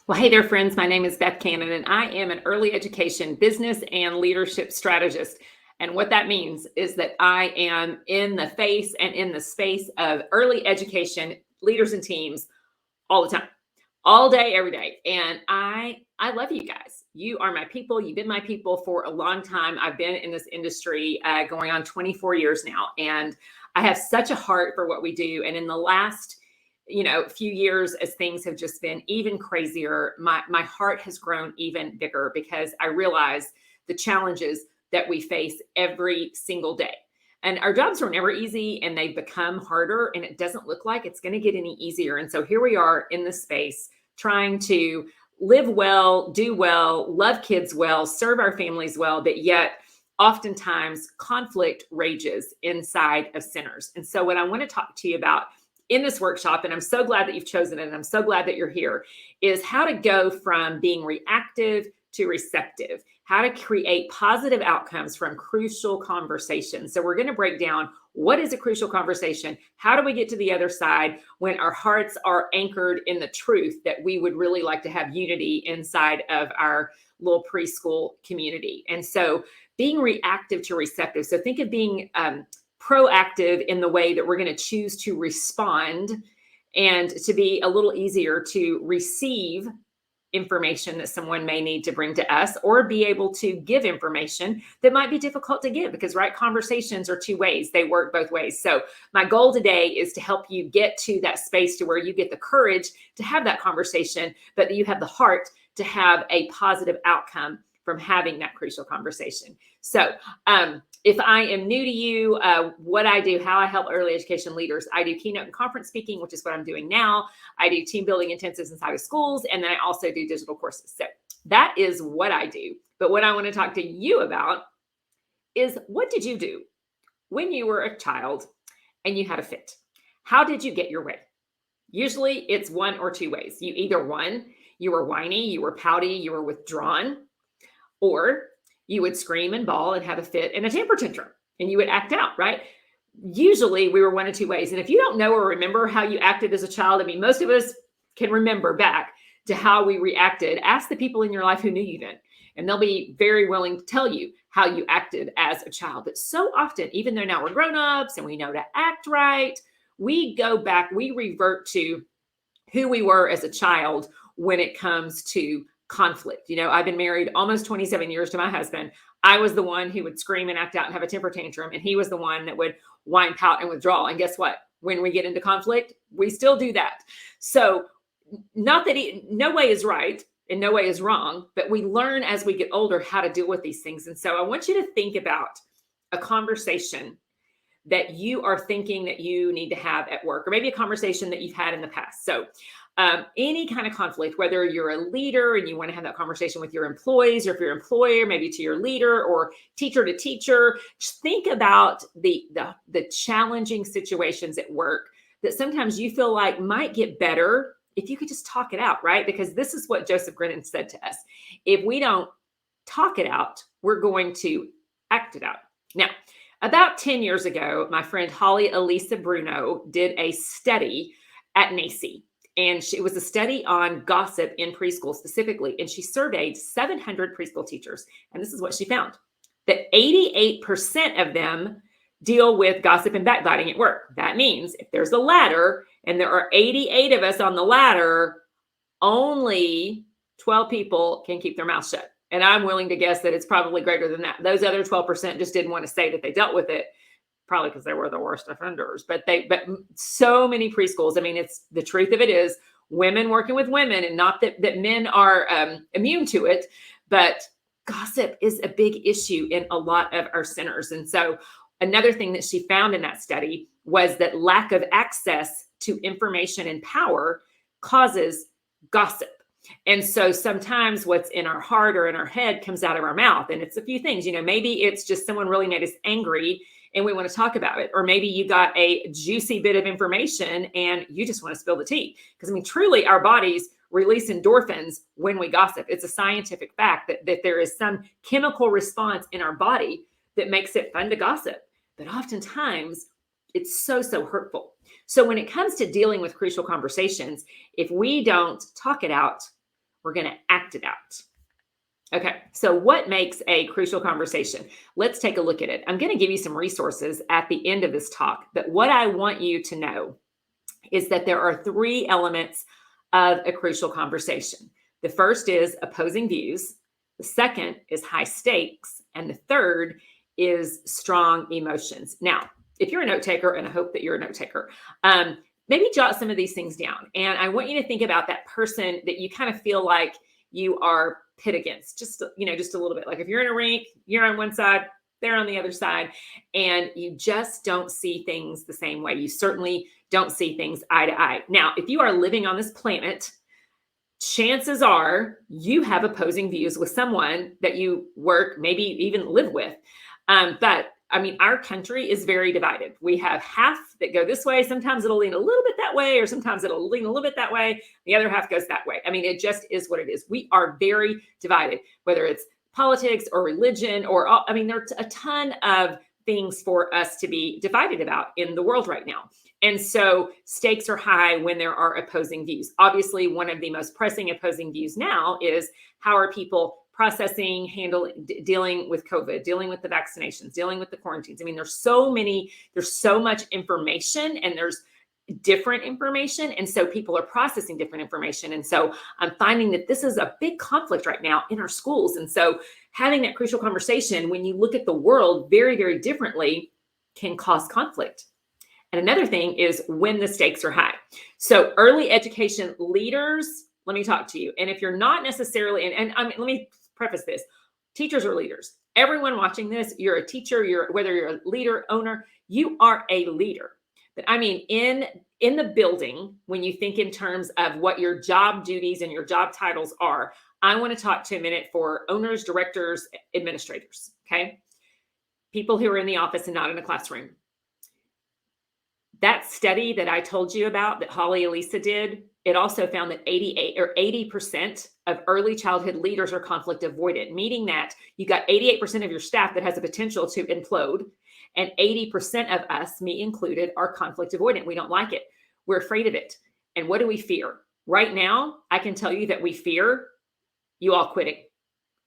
Well, hey there, friends. My name is Beth Cannon, and I am an early education business and leadership strategist. And what that means is that I am in the face and in the space of early education leaders and teams all the time, all day, every day. And I love you guys. You are my people. You've been my people for a long time. I've been in this industry going on 24 years now, and I have such a heart for what we do. And in the last few years, as things have just been even crazier, my heart has grown even bigger because I realize the challenges that we face every single day. And our jobs were never easy, and they've become harder, and it doesn't look like it's going to get any easier. And so here we are in this space trying to live well, do well, love kids well, serve our families well, but yet oftentimes conflict rages inside of centers. And so what I want to talk to you about in this workshop, and I'm so glad that you've chosen it, and I'm so glad that you're here, is how to go from being reactive to receptive, how to create positive outcomes from crucial conversations. So we're going to break down what is a crucial conversation, how do we get to the other side when our hearts are anchored in the truth that we would really like to have unity inside of our little preschool community. And so being reactive to receptive. So think of being proactive in the way that we're going to choose to respond, and to be a little easier to receive information that someone may need to bring to us, or be able to give information that might be difficult to give, because right conversations are two ways. They work both ways. So my goal today is to help you get to that space to where you get the courage to have that conversation, but that you have the heart to have a positive outcome from having that crucial conversation. So if I am new to you, what I do, how I help early education leaders, I do keynote and conference speaking, which is what I'm doing now. I do team building intensives inside of schools, and then I also do digital courses. So that is what I do. But what I want to talk to you about is, what did you do when you were a child and you had a fit? How did you get your way? Usually it's one or two ways. You either won, you were whiny, you were pouty, you were withdrawn, or you would scream and bawl and have a fit and a temper tantrum, and you would act out, right? Usually we were one of two ways. And if you don't know or remember how you acted as a child, I mean, most of us can remember back to how we reacted. Ask the people in your life who knew you then, and they'll be very willing to tell you how you acted as a child. But so often, even though now we're grown-ups and we know to act right, we go back, we revert to who we were as a child when it comes to conflict. I've been married almost 27 years to my husband. I was the one who would scream and act out and have a temper tantrum, and he was the one that would whine, pout, and withdraw. And guess what? When we get into conflict, we still do that. So not that no way is right and no way is wrong, but we learn as we get older how to deal with these things. And so I want you to think about a conversation that you are thinking that you need to have at work, or maybe a conversation that you've had in the past. So any kind of conflict, whether you're a leader and you want to have that conversation with your employees, or if you're an employer, maybe to your leader, or teacher to teacher, just think about the challenging situations at work that sometimes you feel like might get better if you could just talk it out, right? Because this is what Joseph Grennan said to us. If we don't talk it out, we're going to act it out. Now, about 10 years ago, my friend Holly Elisa Bruno did a study at NACI. And it was a study on gossip in preschool specifically. And she surveyed 700 preschool teachers. And this is what she found, that 88% of them deal with gossip and backbiting at work. That means if there's a ladder and there are 88 of us on the ladder, only 12 people can keep their mouth shut. And I'm willing to guess that it's probably greater than that. Those other 12% just didn't want to say that they dealt with it, probably because they were the worst offenders. But so many preschools, I mean, it's the truth of it is women working with women, and not that men are immune to it, but gossip is a big issue in a lot of our centers. And so another thing that she found in that study was that lack of access to information and power causes gossip. And so sometimes what's in our heart or in our head comes out of our mouth, and it's a few things. Maybe it's just someone really made us angry and we want to talk about it. Or maybe you got a juicy bit of information and you just want to spill the tea. Because truly our bodies release endorphins when we gossip. It's a scientific fact that there is some chemical response in our body that makes it fun to gossip. But oftentimes it's so hurtful. So when it comes to dealing with crucial conversations, if we don't talk it out, We're going to act it out. Okay, so what makes a crucial conversation? Let's take a look at it. I'm going to give you some resources at the end of this talk, but what I want you to know is that there are 3 elements of a crucial conversation. The first is opposing views, the second is high stakes, and the third is strong emotions. Now, if you're a note taker, and I hope that you're a note taker, maybe jot some of these things down. And I want you to think about that person that you kind of feel like you are pit against, just a little bit. Like if you're in a rink, you're on one side, they're on the other side, and you just don't see things the same way. You certainly don't see things eye to eye. Now, if you are living on this planet, chances are you have opposing views with someone that you work, maybe even live with. But I mean, our country is very divided. We have half that go this way. Sometimes it'll lean a little bit that way, or sometimes it'll lean a little bit that way. The other half goes that way. I mean, it just is what it is. We are very divided, whether it's politics or religion there's a ton of things for us to be divided about in the world right now. And so stakes are high when there are opposing views. Obviously, one of the most pressing opposing views now is how are people processing, dealing with COVID, dealing with the vaccinations, dealing with the quarantines. I mean, there's so much information, and there's different information. And so people are processing different information. And so I'm finding that this is a big conflict right now in our schools. And so having that crucial conversation, when you look at the world very, very differently, can cause conflict. And another thing is when the stakes are high. So early education leaders, let me talk to you. And if you're not necessarily, let me preface this, teachers are leaders. Everyone watching this, you're a teacher, whether you're a leader, owner, you are a leader. But I mean, in the building, when you think in terms of what your job duties and your job titles are, I want to talk to a minute for owners, directors, administrators, okay? People who are in the office and not in a classroom. That study that I told you about that Holly Elisa did, it also found that 80% of early childhood leaders are conflict avoidant, meaning that you got 88% of your staff that has the potential to implode, and 80% of us, me included, are conflict avoidant. We don't like it. We're afraid of it. And what do we fear? Right now, I can tell you that we fear you all quitting.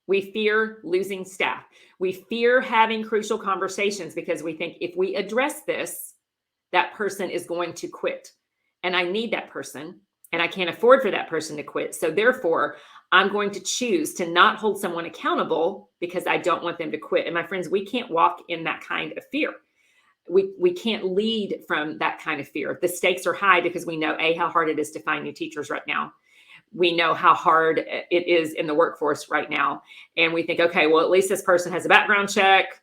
We fear losing staff. We fear having crucial conversations because we think if we address this, that person is going to quit. And I need that person, and I can't afford for that person to quit. So therefore, I'm going to choose to not hold someone accountable because I don't want them to quit. And my friends, we can't walk in that kind of fear. We can't lead from that kind of fear. The stakes are high because we know, how hard it is to find new teachers right now. We know how hard it is in the workforce right now. And we think, okay, well, at least this person has a background check.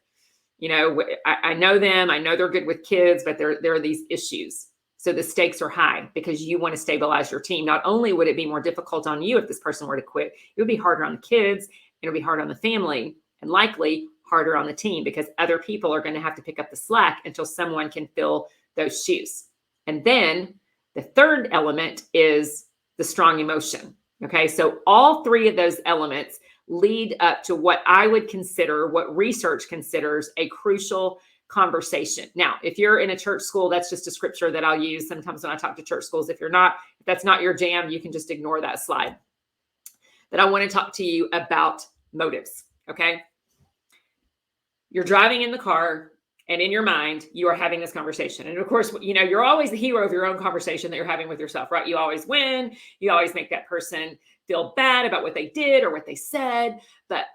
I know them. I know they're good with kids, but there are these issues. So the stakes are high because you want to stabilize your team. Not only would it be more difficult on you if this person were to quit, it would be harder on the kids, and it would be hard on the family, and likely harder on the team because other people are going to have to pick up the slack until someone can fill those shoes. And then the third element is the strong emotion. Okay, so all 3 of those elements lead up to what I would consider, what research considers a crucial conversation. Now, if you're in a church school, that's just a scripture that I'll use sometimes when I talk to church schools. If that's not your jam, you can just ignore that slide. But I want to talk to you about motives, okay? You're driving in the car, and in your mind, you are having this conversation. And of course, you're always the hero of your own conversation that you're having with yourself, right? You always win. You always make that person feel bad about what they did or what they said, but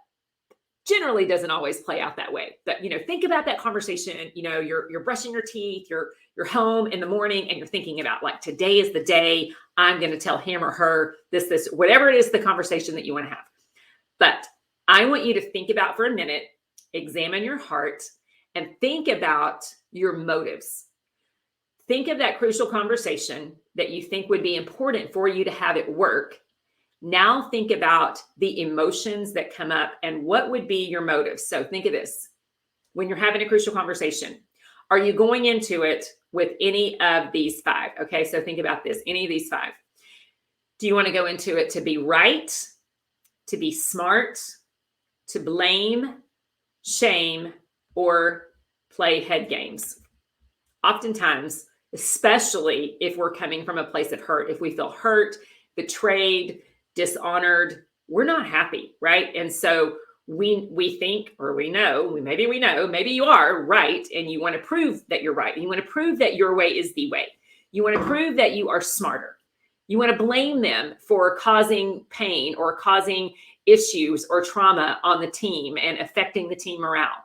generally doesn't always play out that way. But, think about that conversation. You're brushing your teeth, you're home in the morning, and you're thinking about, like, today is the day I'm going to tell him or her this, whatever it is, the conversation that you want to have. But I want you to think about for a minute, examine your heart, and think about your motives. Think of that crucial conversation that you think would be important for you to have at work. Now think about the emotions that come up and what would be your motives. So think of this. When you're having a crucial conversation, are you going into it with any of these 5? Okay, so think about this. Any of these 5. Do you want to go into it to be right, to be smart, to blame, shame, or play head games? Oftentimes, especially if we're coming from a place of hurt, if we feel hurt, betrayed, dishonored, we're not happy, right? And so we think, or we know, maybe you are right, and you want to prove that you're right. You want to prove that your way is the way. You want to prove that you are smarter. You want to blame them for causing pain or causing issues or trauma on the team and affecting the team morale.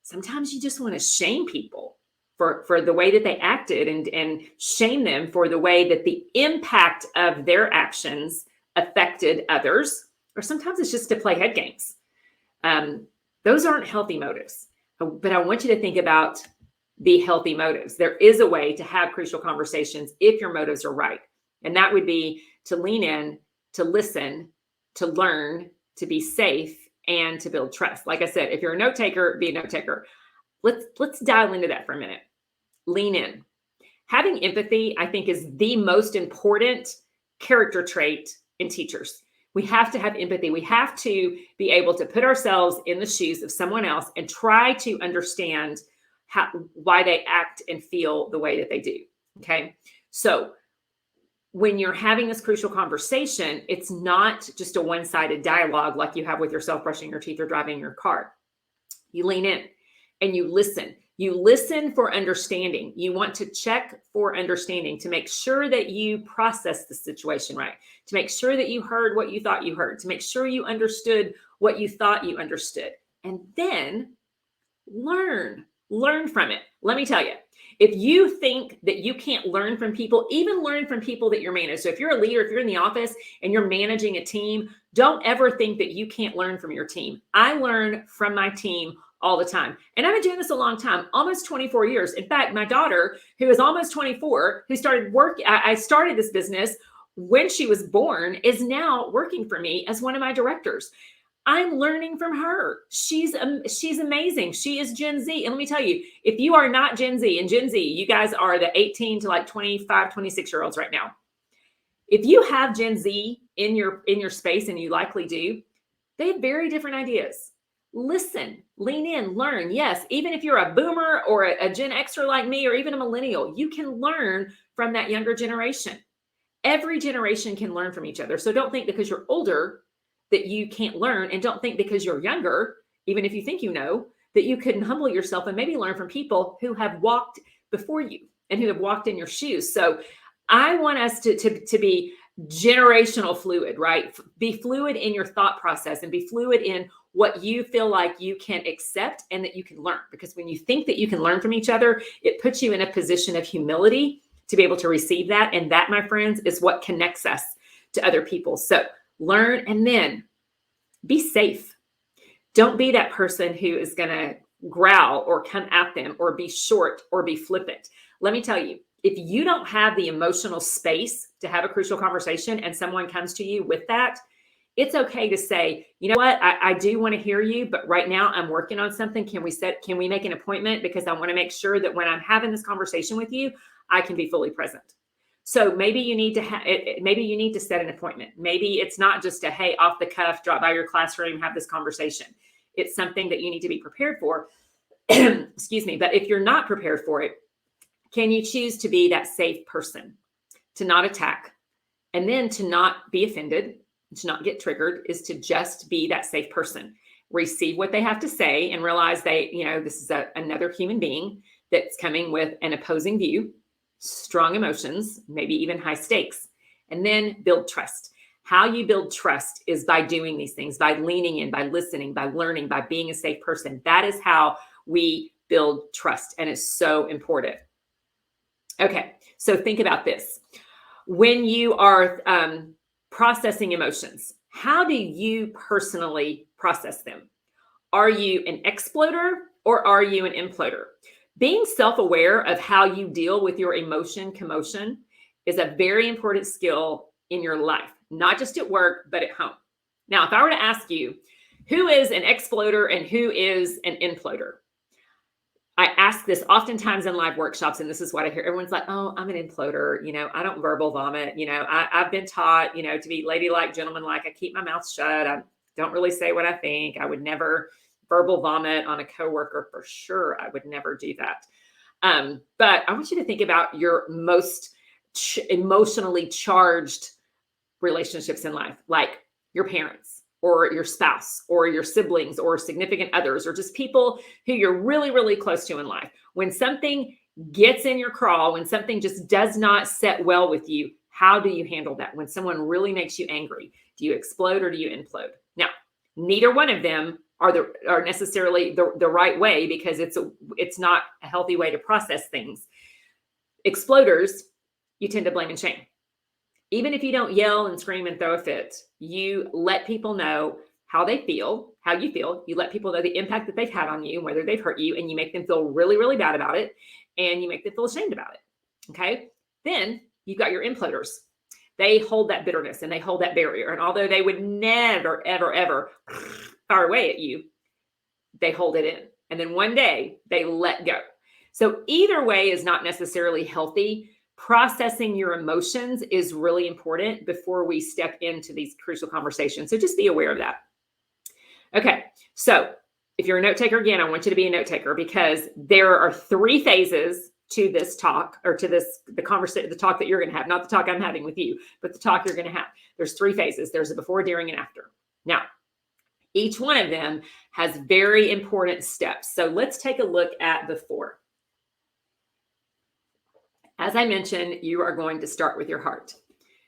Sometimes you just want to shame people for the way that they acted, and shame them for the way that the impact of their actions affected others. Or sometimes it's just to play head games. Those aren't healthy motives. But I want you to think about the healthy motives. There is a way to have crucial conversations if your motives are right. And that would be to lean in, to listen, to learn, to be safe, and to build trust. Like I said, if you're a note taker, be a note taker. Let's dial into that for a minute. Lean in. Having empathy, I think, is the most important character trait in teachers. We have to have empathy. We have to be able to put ourselves in the shoes of someone else and try to understand why they act and feel the way that they do. Okay. So when you're having this crucial conversation, it's not just a one-sided dialogue like you have with yourself brushing your teeth or driving your car. You lean in and you listen. You listen for understanding. You want to check for understanding to make sure that you process the situation right, to make sure that you heard what you thought you heard, to make sure you understood what you thought you understood, and then learn from it. Let me tell you, if you think that you can't learn from people, even learn from people that you're managing. So if you're a leader, if you're in the office and you're managing a team, don't ever think that you can't learn from your team. I learn from my team all the time. And I've been doing this a long time, almost 24 years. In fact, my daughter, who is almost 24, who started work, I started this business when she was born, is now working for me as one of my directors. I'm learning from her. She's amazing. She is Gen Z. And let me tell you, if you are not Gen Z, and Gen Z, you guys are the 18 to like 25, 26-year-olds right now. If you have Gen Z in your space, and you likely do, they have very different ideas. Listen, lean in, learn. Yes, even if you're a boomer or a Gen Xer like me, or even a millennial, you can learn from that younger generation. Every generation can learn from each other. So don't think because you're older that you can't learn, and don't think because you're younger, even if you think you know, that you couldn't humble yourself and maybe learn from people who have walked before you and who have walked in your shoes. So I want us to be generational fluid, right? Be fluid in your thought process, and be fluid in what you feel like you can accept and that you can learn. Because when you think that you can learn from each other, it puts you in a position of humility to be able to receive that. And that, my friends, is what connects us to other people. So learn, and then be safe. Don't be that person who is going to growl or come at them or be short or be flippant. Let me tell you, if you don't have the emotional space to have a crucial conversation and someone comes to you with that, it's okay to say, you know what, I do want to hear you, but right now I'm working on something. Can we make an appointment? Because I want to make sure that when I'm having this conversation with you, I can be fully present. So maybe you need to set an appointment. Maybe it's not just a, hey, off the cuff, drop by your classroom, have this conversation. It's something that you need to be prepared for. Excuse me. But if you're not prepared for it, can you choose to be that safe person, to not attack, and then to not be offended, to not get triggered, is to just be that safe person. Receive what they have to say and realize this is another human being that's coming with an opposing view, strong emotions, maybe even high stakes, and then build trust. How you build trust is by doing these things, by leaning in, by listening, by learning, by being a safe person. That is how we build trust, and it's so important. Okay, so think about this. When you are processing emotions, how do you personally process them? Are you an exploder or are you an imploder? Being self-aware of how you deal with your commotion is a very important skill in your life, not just at work, but at home. Now, if I were to ask you, who is an exploder and who is an imploder? I ask this oftentimes in live workshops, and this is what I hear. Everyone's like, oh, I'm an imploder. I don't verbal vomit. I've been taught, to be ladylike, gentlemanlike. I keep my mouth shut. I don't really say what I think. I would never verbal vomit on a coworker for sure. I would never do that. But I want you to think about your most emotionally charged relationships in life, like your parents or your spouse or your siblings or significant others, or just people who you're really, really close to in life. When something gets in your craw, when something just does not set well with you, how do you handle that? When someone really makes you angry, do you explode or do you implode? Now, neither one of them are necessarily the right way, because it's not a healthy way to process things. Exploders, you tend to blame and shame. Even if you don't yell and scream and throw a fit, you let people know how you feel. You let people know the impact that they've had on you, whether they've hurt you, and you make them feel really, really bad about it, and you make them feel ashamed about it. Okay? Then you've got your imploders. They hold that bitterness and they hold that barrier. And although they would never, ever, ever fire away at you, they hold it in. And then one day they let go. So either way is not necessarily healthy. Processing your emotions is really important before we step into these crucial conversations. So just be aware of that. Okay, so if you're a note taker, again, I want you to be a note taker, because there are 3 phases to this talk, or to the talk that you're going to have, not the talk I'm having with you, but the talk you're going to have. There's 3 phases. There's a before, during, and after. Now, each one of them has very important steps. So let's take a look at before. As I mentioned, you are going to start with your heart.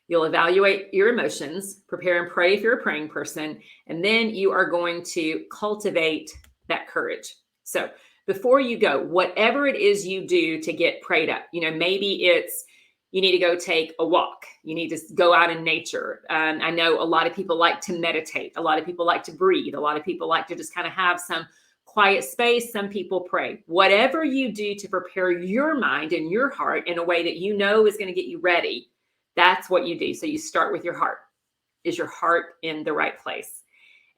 You'll evaluate your emotions, prepare and pray if you're a praying person, and then you are going to cultivate that courage. So before you go, whatever it is you do to get prayed up, maybe it's you need to go take a walk. You need to go out in nature. I know a lot of people like to meditate. A lot of people like to breathe. A lot of people like to just kind of have some quiet space. Some people pray. Whatever you do to prepare your mind and your heart in a way that you know is going to get you ready, that's what you do. So you start with your heart. Is your heart in the right place?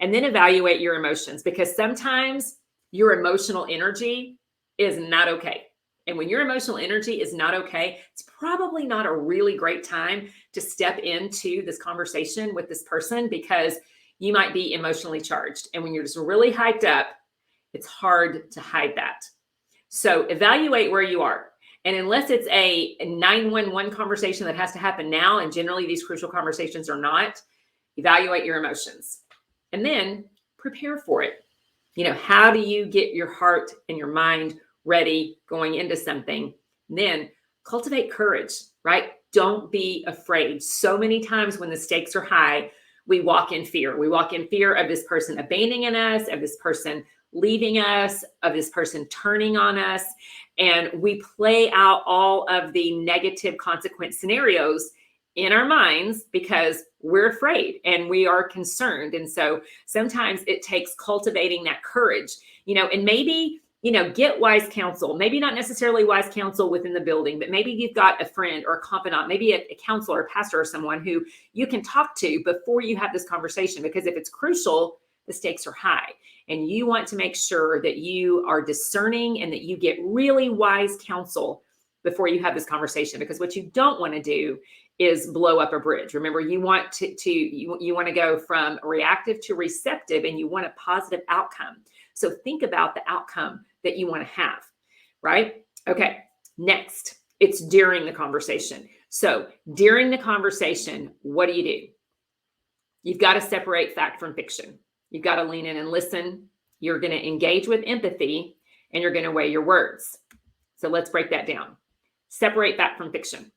And then evaluate your emotions, because sometimes your emotional energy is not okay. And when your emotional energy is not okay, it's probably not a really great time to step into this conversation with this person, because you might be emotionally charged. And when you're just really hyped up, it's hard to hide that. So evaluate where you are. And unless it's a 911 conversation that has to happen now, and generally these crucial conversations are not, evaluate your emotions. And then prepare for it. How do you get your heart and your mind ready going into something? And then cultivate courage, right? Don't be afraid. So many times when the stakes are high, we walk in fear. We walk in fear of this person abandoning us, of this person leaving us, of this person turning on us. And we play out all of the negative consequence scenarios in our minds because we're afraid and we are concerned. And so sometimes it takes cultivating that courage, and maybe, get wise counsel, maybe not necessarily wise counsel within the building, but maybe you've got a friend or a confidant, maybe a counselor, a pastor, or someone who you can talk to before you have this conversation. Because if it's crucial, the stakes are high, and you want to make sure that you are discerning and that you get really wise counsel before you have this conversation. Because what you don't want to do is blow up a bridge. Remember, you want you want to go from reactive to receptive, and you want a positive outcome. So think about the outcome that you want to have, right? Okay, next, it's during the conversation. So during the conversation, what do? You've got to separate fact from fiction. You've got to lean in and listen. You're going to engage with empathy, and you're going to weigh your words. So let's break that down. Separate fact from fiction.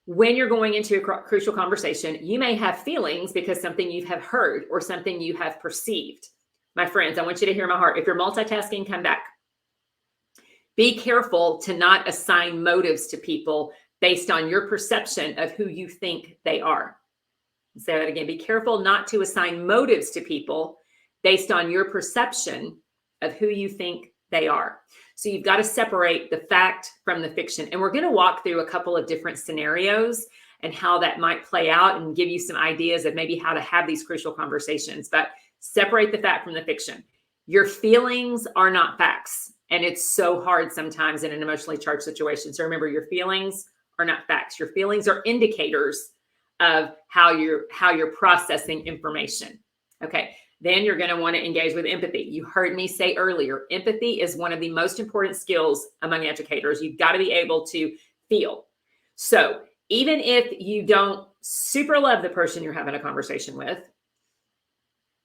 When you're going into a crucial conversation, you may have feelings because something you have heard or something you have perceived. My friends, I want you to hear my heart. If you're multitasking, come back. Be careful to not assign motives to people based on your perception of who you think they are. Say that again. Be careful not to assign motives to people based on your perception of who you think they are. So you've got to separate the fact from the fiction. And we're going to walk through a couple of different scenarios and how that might play out, and give you some ideas of maybe how to have these crucial conversations. But separate the fact from the fiction. Your feelings are not facts. And it's so hard sometimes in an emotionally charged situation. So remember, your feelings are not facts. Your feelings are indicators of how you're processing information. Okay. Then you're going to want to engage with empathy. You heard me say earlier, empathy is one of the most important skills among educators. You've got to be able to feel. So Even if you don't super love the person you're having a conversation with,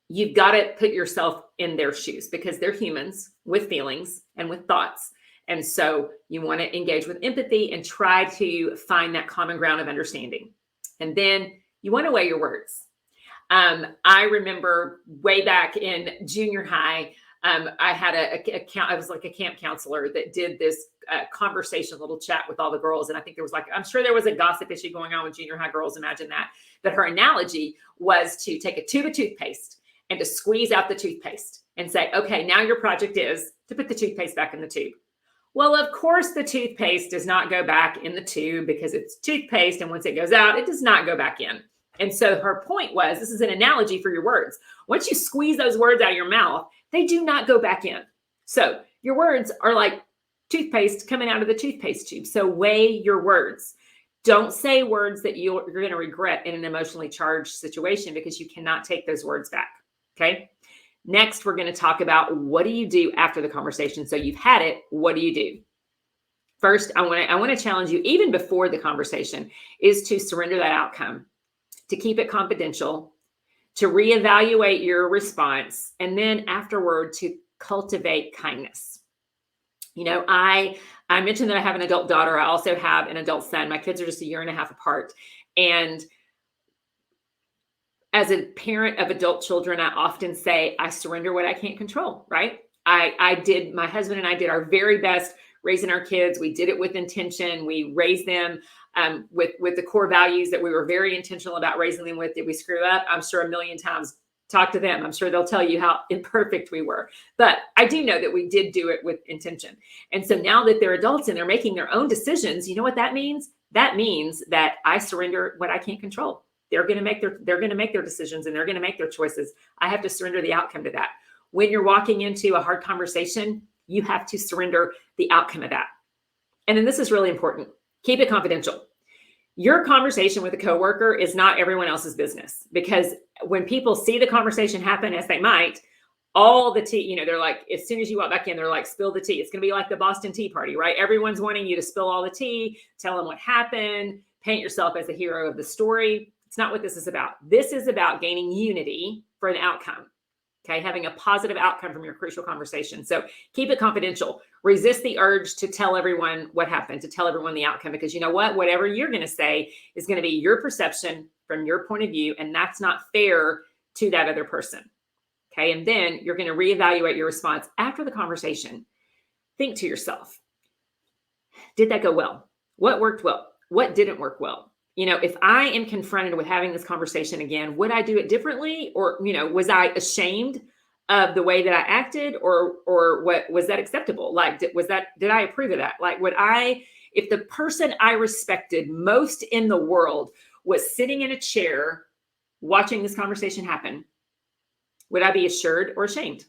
you've got to put yourself in their shoes because they're humans with feelings and with thoughts. And so you want to engage with empathy and try to find that common ground of understanding. And then you want to weigh your words. I remember way back in junior high, I had I was like a camp counselor that did this conversation, little chat with all the girls. And I think there was I'm sure there was a gossip issue going on with junior high girls. Imagine that. But her analogy was to take a tube of toothpaste and to squeeze out the toothpaste and say, okay, now your project is to put the toothpaste back in the tube. Well, of course, the toothpaste does not go back in the tube because it's toothpaste. And once it goes out, it does not go back in. And so her point was, this is an analogy for your words. Once you squeeze those words out of your mouth, they do not go back in. So your words are like toothpaste coming out of the toothpaste tube. So weigh your words. Don't say words that you're going to regret in an emotionally charged situation because you cannot take those words back. Okay. Next, we're going to talk about what do you do after the conversation. So you've had it. What do you do? First, I want to challenge you, even before the conversation, is to surrender that outcome, to keep it confidential, to reevaluate your response, and then afterward to cultivate kindness. You know, I mentioned that I have an adult daughter. I also have an adult son. My kids are just 1.5 years apart. And as a parent of adult children, I often say, I surrender what I can't control, right? My husband and I did our very best raising our kids. We did it with intention. We raised them with the core values that we were very intentional about raising them with. Did we screw up? I'm sure 1,000,000 times. Talk to them. I'm sure they'll tell you how imperfect we were. But I do know that we did do it with intention. And so now that they're adults and they're making their own decisions, you know what that means? That means that I surrender what I can't control. They're going to make their decisions and they're going to make their choices. I have to surrender the outcome to that. When you're walking into a hard conversation, you have to surrender the outcome of that. And then this is really important. Keep it confidential. Your conversation with a coworker is not everyone else's business, because when people see the conversation happen, as they might, all the tea, they're like, as soon as you walk back in, they're like, spill the tea. It's going to be like the Boston Tea Party, right? Everyone's wanting you to spill all the tea, tell them what happened, paint yourself as the hero of the story. It's not what this is about. This is about gaining unity for an outcome. Okay, having a positive outcome from your crucial conversation. So keep it confidential. Resist the urge to tell everyone what happened, to tell everyone the outcome, because you know what? Whatever you're going to say is going to be your perception from your point of view, and that's not fair to that other person. Okay, and then you're going to reevaluate your response after the conversation. Think to yourself, did that go well? What worked well? What didn't work well? If I am confronted with having this conversation again, would I do it differently? Or, was I ashamed of the way that I acted, or what was that acceptable? Like, did I approve of that? Like, if the person I respected most in the world was sitting in a chair watching this conversation happen, would I be assured or ashamed?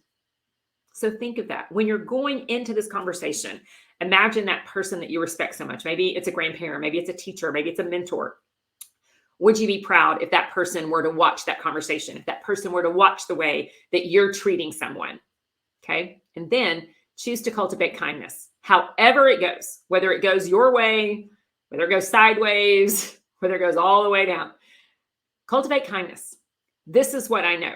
So think of that. When you're going into this conversation, imagine that person that you respect so much. Maybe it's a grandparent, maybe it's a teacher, maybe it's a mentor. Would you be proud if that person were to watch that conversation, if that person were to watch the way that you're treating someone? Okay. And then choose to cultivate kindness, however it goes, whether it goes your way, whether it goes sideways, whether it goes all the way down. Cultivate kindness. This is what I know.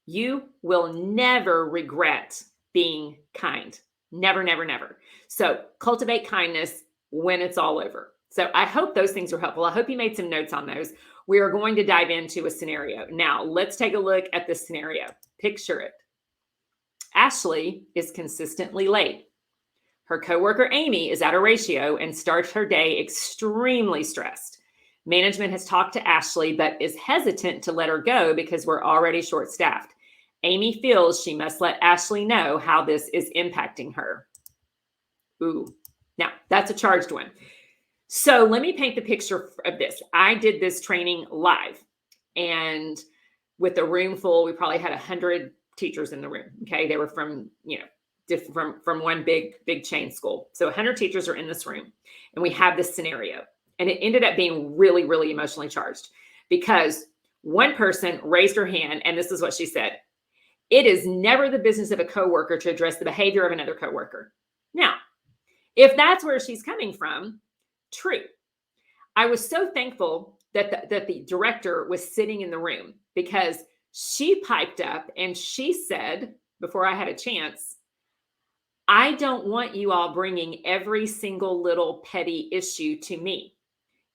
You will never regret being kind. Never, never, never. So cultivate kindness when it's all over. So I hope those things are helpful. I hope you made some notes on those. We are going to dive into a scenario. Now, let's take a look at this scenario. Picture it. Ashley is consistently late. Her coworker, Amy, is at a ratio and starts her day extremely stressed. Management has talked to Ashley, but is hesitant to let her go because we're already short-staffed. Amy feels she must let Ashley know how this is impacting her. Ooh, now that's a charged one. So let me paint the picture of this. I did this training live, and with a room full, we probably had 100 teachers in the room. Okay. They were from, from one big chain school. So 100 teachers are in this room, and we have this scenario, and it ended up being really, really emotionally charged because one person raised her hand, and this is what she said. It is never the business of a coworker to address the behavior of another coworker. Now, if that's where she's coming from, true. I was so thankful that the director was sitting in the room, because she piped up and she said, before I had a chance, I don't want you all bringing every single little petty issue to me.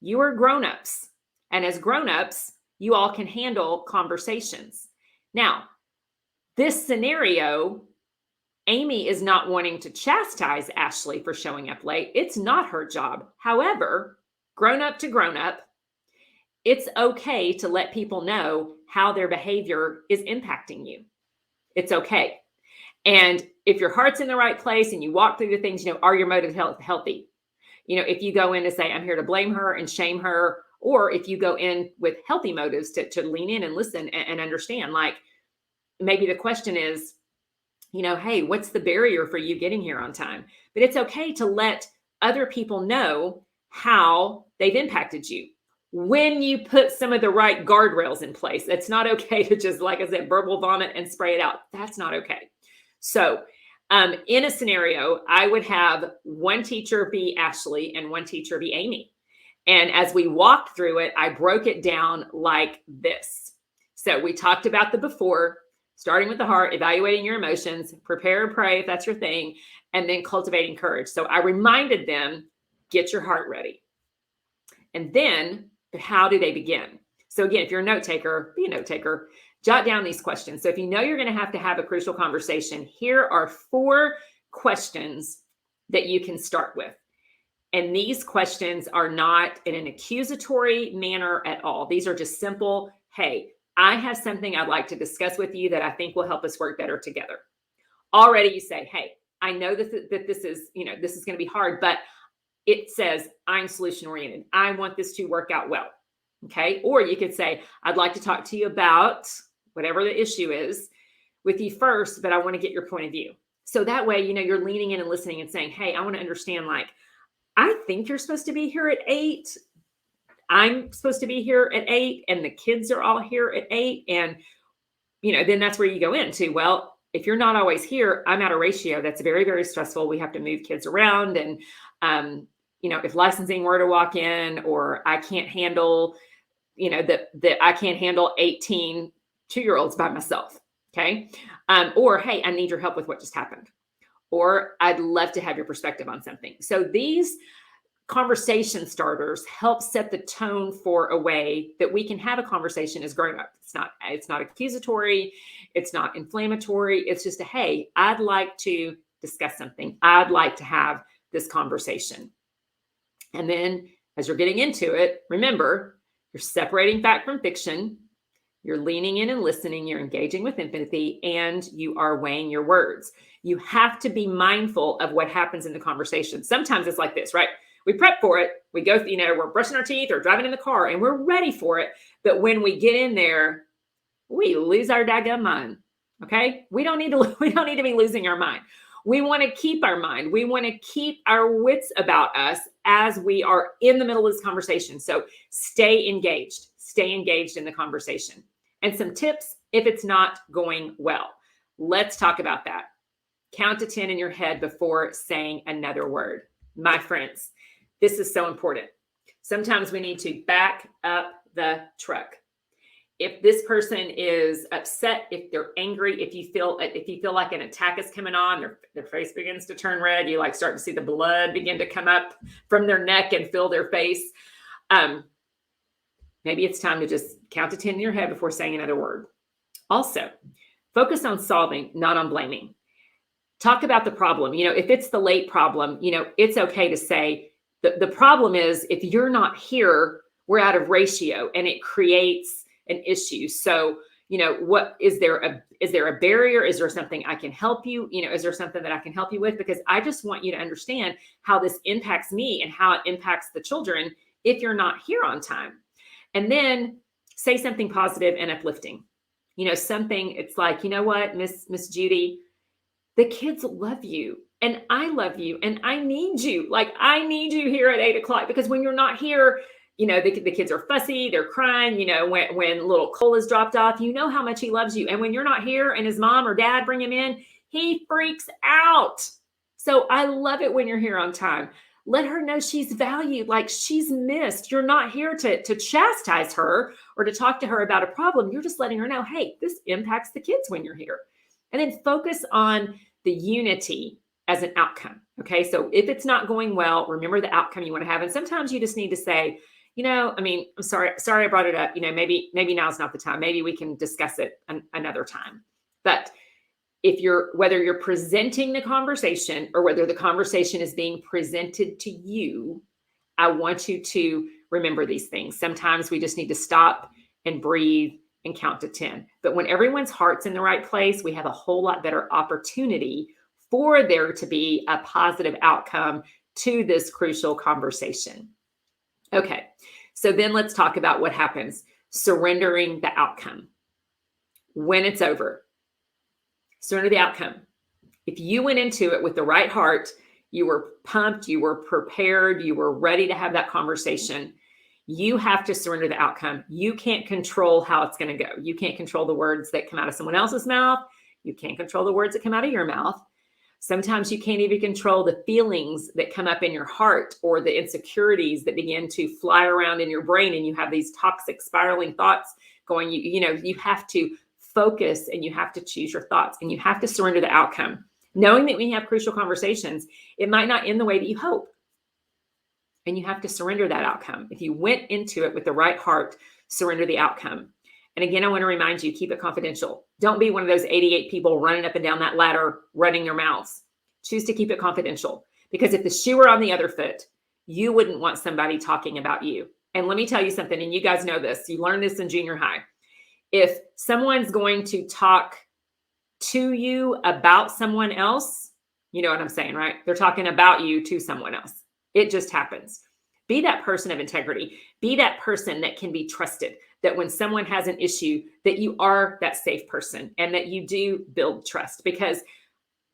You are grown-ups. And as grown-ups, you all can handle conversations. Now, this scenario, Amy is not wanting to chastise Ashley for showing up late. It's not her job. However, grown-up to grown-up, it's okay to let people know how their behavior is impacting you. It's okay. And if your heart's in the right place and you walk through the things, are your motives healthy? If you go in to say, I'm here to blame her and shame her, or if you go in with healthy motives to lean in and listen and understand, like maybe the question is, hey, what's the barrier for you getting here on time? But it's okay to let other people know how they've impacted you when you put some of the right guardrails in place. It's not okay to just, like I said, verbal vomit and spray it out. That's not okay. So in a scenario, I would have one teacher be Ashley and one teacher be Amy. And as we walked through it, I broke it down like this. So we talked about the before, starting with the heart, evaluating your emotions, prepare and pray if that's your thing, and then cultivating courage. So I reminded them, get your heart ready. And then how do they begin? So again, if you're a note taker, be a note taker. Jot down these questions. So if you know you're going to have a crucial conversation, here are 4 questions that you can start with. And these questions are not in an accusatory manner at all. These are just simple, hey, I have something I'd like to discuss with you that I think will help us work better together. Already you say, hey, I know that this is, this is going to be hard, but it says I'm solution oriented. I want this to work out well. Okay. Or you could say, I'd like to talk to you about whatever the issue is with you first, but I want to get your point of view. So that way, you're leaning in and listening and saying, hey, I want to understand, like, I think you're supposed to be here at 8. I'm supposed to be here at 8, and the kids are all here at 8. And, then that's where you go into, well, if you're not always here, I'm at a ratio that's very, very stressful. We have to move kids around. And, if licensing were to walk in, or I can't handle, that I can't handle 18 2-year-olds by myself. Okay. Or, hey, I need your help with what just happened. Or I'd love to have your perspective on something. So these conversation starters help set the tone for a way that we can have a conversation as grown up. It's not accusatory. It's not inflammatory. It's just hey, I'd like to discuss something. I'd like to have this conversation. And then as you're getting into it, remember, you're separating fact from fiction. You're leaning in and listening, you're engaging with empathy, and you are weighing your words. You have to be mindful of what happens in the conversation. Sometimes it's like this, right? We prep for it. We go, we're brushing our teeth or driving in the car and we're ready for it. But when we get in there, we lose our daggum mind. Okay? We don't need to be losing our mind. We want to keep our mind. We want to keep our wits about us as we are in the middle of this conversation. So stay engaged in the conversation. And some tips if it's not going well. Let's talk about that. Count to 10 in your head before saying another word. My friends, this is so important. Sometimes we need to back up the truck. If this person is upset, if they're angry, if you feel like an attack is coming on, their face begins to turn red, you start to see the blood begin to come up from their neck and fill their face. Maybe it's time to just count to 10 in your head before saying another word. Also, focus on solving, not on blaming. Talk about the problem. If it's the late problem, it's okay to say the problem is if you're not here, we're out of ratio and it creates an issue. So, what is there a barrier? Is there something I can help you? Is there something that I can help you with? Because I just want you to understand how this impacts me and how it impacts the children if you're not here on time. And then say something positive and uplifting. Something, it's like, what, Miss Judy, the kids love you and I love you and I need you. I need you here at 8 o'clock because when you're not here, the kids are fussy, they're crying, when little Cole is dropped off, how much he loves you. And when you're not here and his mom or dad bring him in, he freaks out. So I love it when you're here on time. Let her know she's valued, like she's missed. You're not here to chastise her or to talk to her about a problem. You're just letting her know, hey, this impacts the kids when you're here. And then focus on the unity as an outcome. Okay. So if it's not going well, remember the outcome you want to have. And sometimes you just need to say, I'm sorry I brought it up. Maybe now's not the time. Maybe we can discuss it another time. But whether you're presenting the conversation or whether the conversation is being presented to you, I want you to remember these things. Sometimes we just need to stop and breathe and count to 10. But when everyone's heart's in the right place, we have a whole lot better opportunity for there to be a positive outcome to this crucial conversation. Okay, so then let's talk about what happens. Surrendering the outcome. When it's over, surrender the outcome. If you went into it with the right heart, you were pumped, you were prepared, you were ready to have that conversation, you have to surrender the outcome. You can't control how it's going to go. You can't control the words that come out of someone else's mouth. You can't control the words that come out of your mouth. Sometimes you can't even control the feelings that come up in your heart or the insecurities that begin to fly around in your brain, and you have these toxic spiraling thoughts going. You have to focus, and you have to choose your thoughts, and you have to surrender the outcome. Knowing that when you have crucial conversations, it might not end the way that you hope. And you have to surrender that outcome. If you went into it with the right heart, surrender the outcome. And again, I want to remind you, keep it confidential. Don't be one of those 88 people running up and down that ladder, running their mouths. Choose to keep it confidential. Because if the shoe were on the other foot, you wouldn't want somebody talking about you. And let me tell you something, and you guys know this. You learned this in junior high. If someone's going to talk to you about someone else, you know what I'm saying, right? They're talking about you to someone else. It just happens. Be that person of integrity. Be that person that can be trusted, that when someone has an issue, that you are that safe person and that you do build trust, because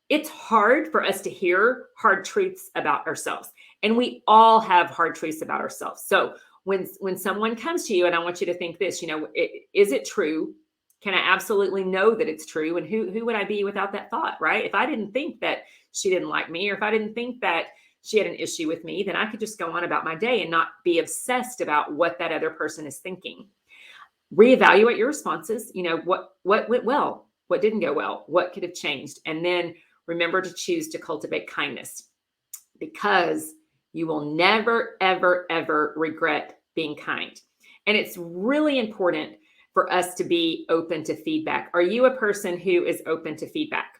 it's hard for us to hear hard truths about ourselves. And we all have hard truths about ourselves. So when someone comes to you, and I want you to think this, is it true? Can I absolutely know that it's true? And who would I be without that thought, right? If I didn't think that she didn't like me, or if I didn't think that she had an issue with me, then I could just go on about my day and not be obsessed about what that other person is thinking. Reevaluate your responses. What went well? What didn't go well? What could have changed? And then remember to choose to cultivate kindness, because you will never, ever, ever regret being kind. And it's really important for us to be open to feedback. Are you a person who is open to feedback?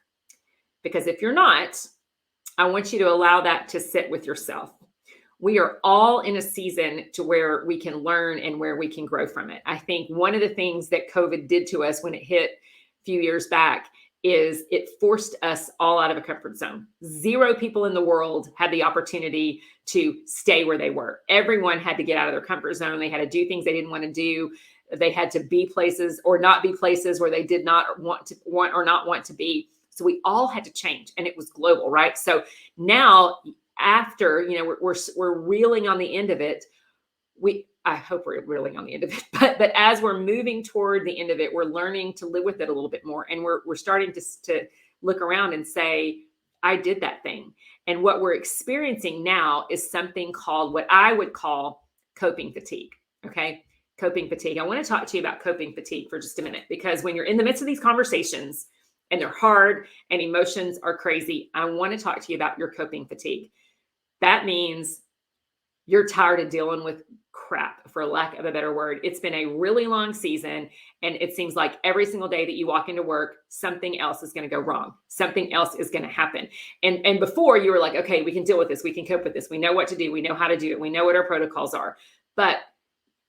Because if you're not, I want you to allow that to sit with yourself. We are all in a season to where we can learn and where we can grow from it. I think one of the things that COVID did to us when it hit a few years back is it forced us all out of a comfort zone. 0 people in the world had the opportunity to stay where they were. Everyone had to get out of their comfort zone. They had to do things they didn't want to do. They had to be places or not be places where they did not want to be. So we all had to change, and it was global, right? So now after, we're reeling on the end of it. I hope we're reeling on the end of it, but as we're moving toward the end of it, we're learning to live with it a little bit more. And we're starting to look around and say, I did that thing. And what we're experiencing now is something called, what I would call, coping fatigue. Okay. Coping fatigue. I want to talk to you about coping fatigue for just a minute, because when you're in the midst of these conversations and they're hard and emotions are crazy, I want to talk to you about your coping fatigue. That means you're tired of dealing with crap, for lack of a better word. It's been a really long season, and it seems like every single day that you walk into work, something else is going to go wrong. Something else is going to happen. And before, you were like, okay, we can deal with this. We can cope with this. We know what to do. We know how to do it. We know what our protocols are. But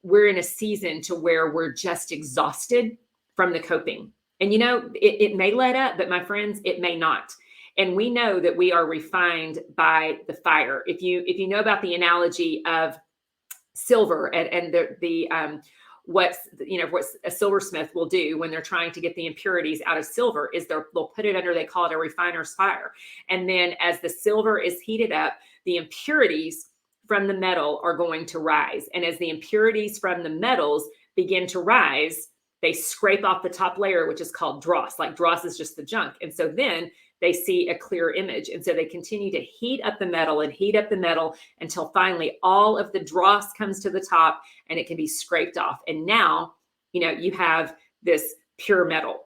we're in a season to where we're just exhausted from the coping. And it may let up, but my friends, it may not. And we know that we are refined by the fire. If you know about the analogy of silver and what a silversmith will do when they're trying to get the impurities out of silver is they'll put it under, they call it a refiner's fire. And then as the silver is heated up, the impurities from the metal are going to rise. And as the impurities from the metals begin to rise, they scrape off the top layer, which is called dross. Like dross is just the junk. And so then they see a clear image. And so they continue to heat up the metal and heat up the metal until finally all of the dross comes to the top and it can be scraped off. And now, you have this pure metal.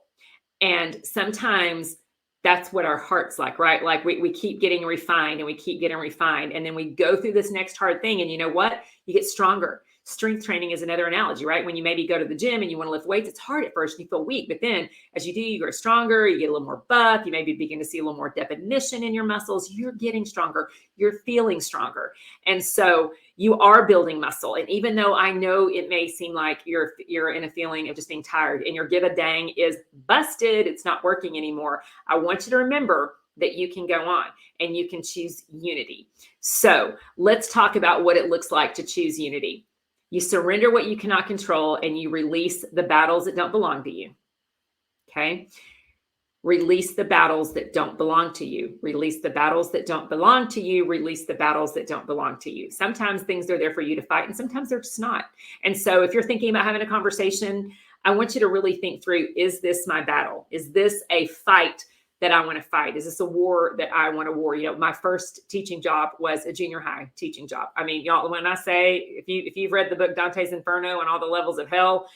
And sometimes that's what our heart's like, right? Like we keep getting refined and we keep getting refined. And then we go through this next hard thing. And you know what? You get stronger. Strength training is another analogy, right? When you maybe go to the gym and you want to lift weights, it's hard at first and you feel weak. But then as you do, you grow stronger, you get a little more buff, you maybe begin to see a little more definition in your muscles. You're getting stronger. You're feeling stronger. And so you are building muscle. And even though I know it may seem like you're in a feeling of just being tired and your give a dang is busted, it's not working anymore, I want you to remember that you can go on and you can choose unity. So let's talk about what it looks like to choose unity. You surrender what you cannot control and you release the battles that don't belong to you. Okay? Release the battles that don't belong to you. Release the battles that don't belong to you. Release the battles that don't belong to you. Sometimes things are there for you to fight and sometimes they're just not. And so if you're thinking about having a conversation, I want you to really think through, is this my battle? Is this a fight that I want to fight? Is this a war that I want to war? My first teaching job was a junior high teaching job. I mean, y'all, when I say, if you've read the book Dante's Inferno and all the levels of hell,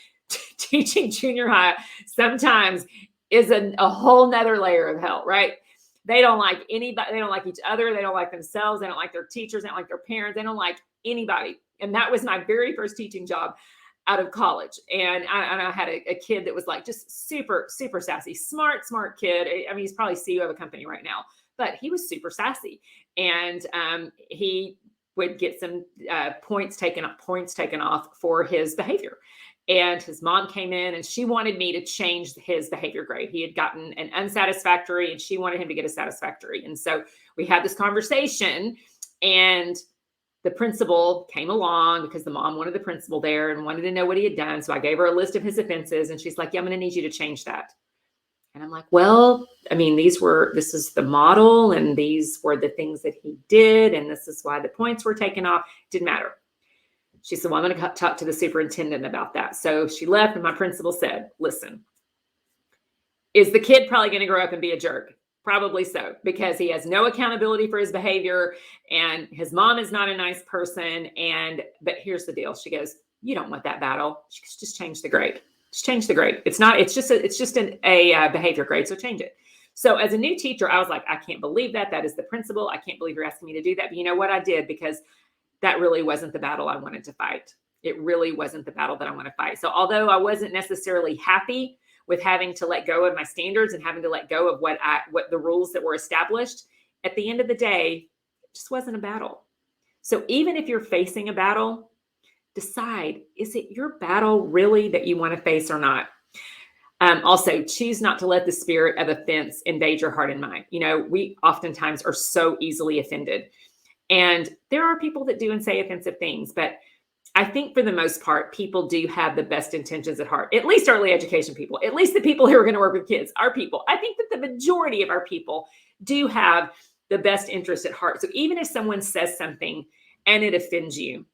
teaching junior high sometimes is a whole nother layer of hell, right? They don't like anybody. They don't like each other. They don't like themselves. They don't like their teachers. They don't like their parents. They don't like anybody. And that was my very first teaching job out of college. And I had a kid that was like just super, super sassy, smart kid. I mean, he's probably CEO of a company right now, but he was super sassy. And he would get some points taken off for his behavior. And his mom came in and she wanted me to change his behavior grade. He had gotten an unsatisfactory and she wanted him to get a satisfactory. And so we had this conversation and the principal came along because the mom wanted the principal there and wanted to know what he had done. So I gave her a list of his offenses and she's like, yeah, I'm going to need you to change that. And I'm like, well, I mean, this is the model and these were the things that he did. And this is why the points were taken off. Didn't matter. She said, well, I'm going to talk to the superintendent about that. So she left and my principal said, listen, is the kid probably going to grow up and be a jerk? Probably so, because he has no accountability for his behavior and his mom is not a nice person. But here's the deal. She goes, you don't want that battle. She goes, just change the grade. Just change the grade. It's just a behavior grade. So change it. So as a new teacher, I was like, I can't believe that. That is the principal. I can't believe you're asking me to do that. But you know what? I did, because that really wasn't the battle I wanted to fight. It really wasn't the battle that I want to fight. So although I wasn't necessarily happy with having to let go of my standards and having to let go of what the rules that were established, at the end of the day, it just wasn't a battle. So even if you're facing a battle, decide, is it your battle really that you want to face or not? Also, choose not to let the spirit of offense invade your heart and mind. We oftentimes are so easily offended. And there are people that do and say offensive things, but I think for the most part, people do have the best intentions at heart, at least early education people, at least the people who are going to work with kids, our people. I think that the majority of our people do have the best interest at heart. So even if someone says something and it offends you,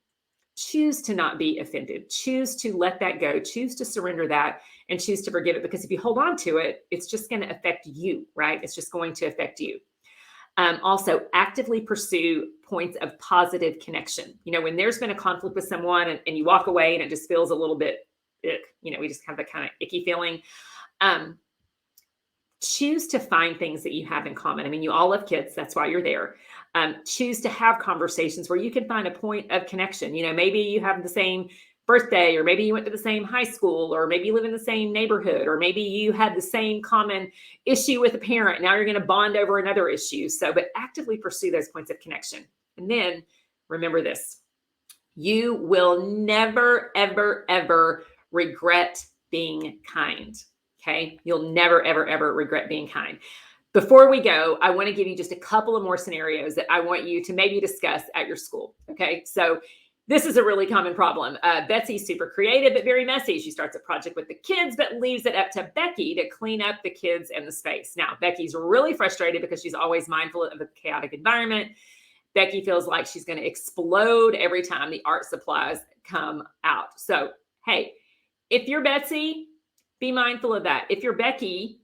choose to not be offended. Choose to let that go. Choose to surrender that and choose to forgive it. Because if you hold on to it, it's just going to affect you, right? It's just going to affect you. Also, actively pursue points of positive connection. When there's been a conflict with someone and you walk away and it just feels a little bit, we just have that kind of icky feeling. Choose to find things that you have in common. I mean, you all love kids. That's why you're there. Choose to have conversations where you can find a point of connection. Maybe you have the same birthday, or maybe you went to the same high school, or maybe you live in the same neighborhood, or maybe you had the same common issue with a parent. Now you're going to bond over another issue. But actively pursue those points of connection. And then remember this, you will never, ever, ever regret being kind. Okay. You'll never, ever, ever regret being kind. Before we go, I want to give you just a couple of more scenarios that I want you to maybe discuss at your school. Okay. So this is a really common problem. Betsy's super creative, but very messy. She starts a project with the kids, but leaves it up to Becky to clean up the kids and the space. Now, Becky's really frustrated because she's always mindful of a chaotic environment. Becky feels like she's going to explode every time the art supplies come out. So, hey, if you're Betsy, be mindful of that. If you're Becky,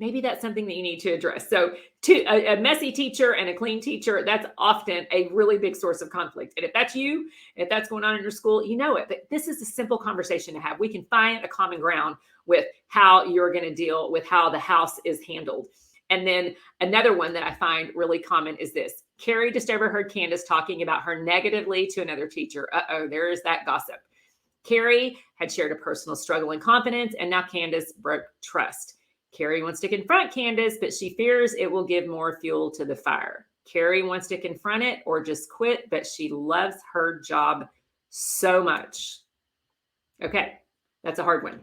maybe that's something that you need to address. So a messy teacher and a clean teacher, that's often a really big source of conflict. And if that's you, if that's going on in your school, you know it. But this is a simple conversation to have. We can find a common ground with how you're going to deal with how the house is handled. And then another one that I find really common is this. Carrie just overheard Candace talking about her negatively to another teacher. Uh-oh, there is that gossip. Carrie had shared a personal struggle in confidence, and now Candace broke trust. Carrie wants to confront Candace, but she fears it will give more fuel to the fire. Carrie wants to confront it or just quit, but she loves her job so much. Okay, that's a hard one.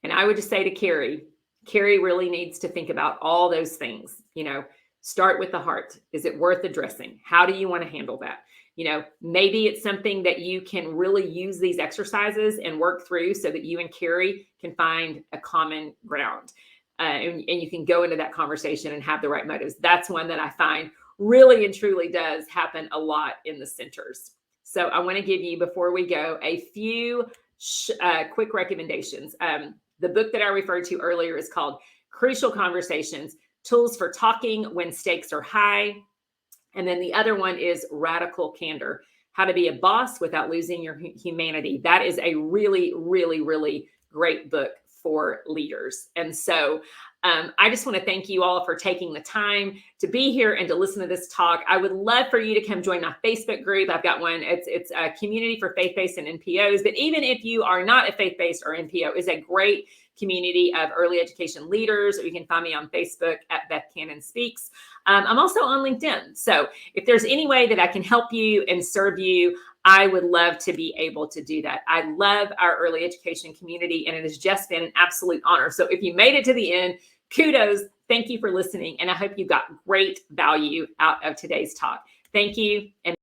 And I would just say to Carrie really needs to think about all those things. Start with the heart. Is it worth addressing? How do you want to handle that? Maybe it's something that you can really use these exercises and work through so that you and Carrie can find a common ground. And you can go into that conversation and have the right motives. That's one that I find really and truly does happen a lot in the centers. So I want to give you, before we go, a few quick recommendations. The book that I referred to earlier is called Crucial Conversations, Tools for Talking When Stakes Are High. And then the other one is Radical Candor, How to Be a Boss Without Losing Your Humanity. That is a really, really, really great book for leaders. And so I just want to thank you all for taking the time to be here and to listen to this talk. I would love for you to come join my Facebook group. I've got one. It's a community for faith-based and NPOs. But even if you are not a faith-based or NPO, it's a great community of early education leaders. You can find me on Facebook at Beth Cannon Speaks. I'm also on LinkedIn. So if there's any way that I can help you and serve you, I would love to be able to do that. I love our early education community, and it has just been an absolute honor. So if you made it to the end, kudos. Thank you for listening. And I hope you got great value out of today's talk. Thank you. And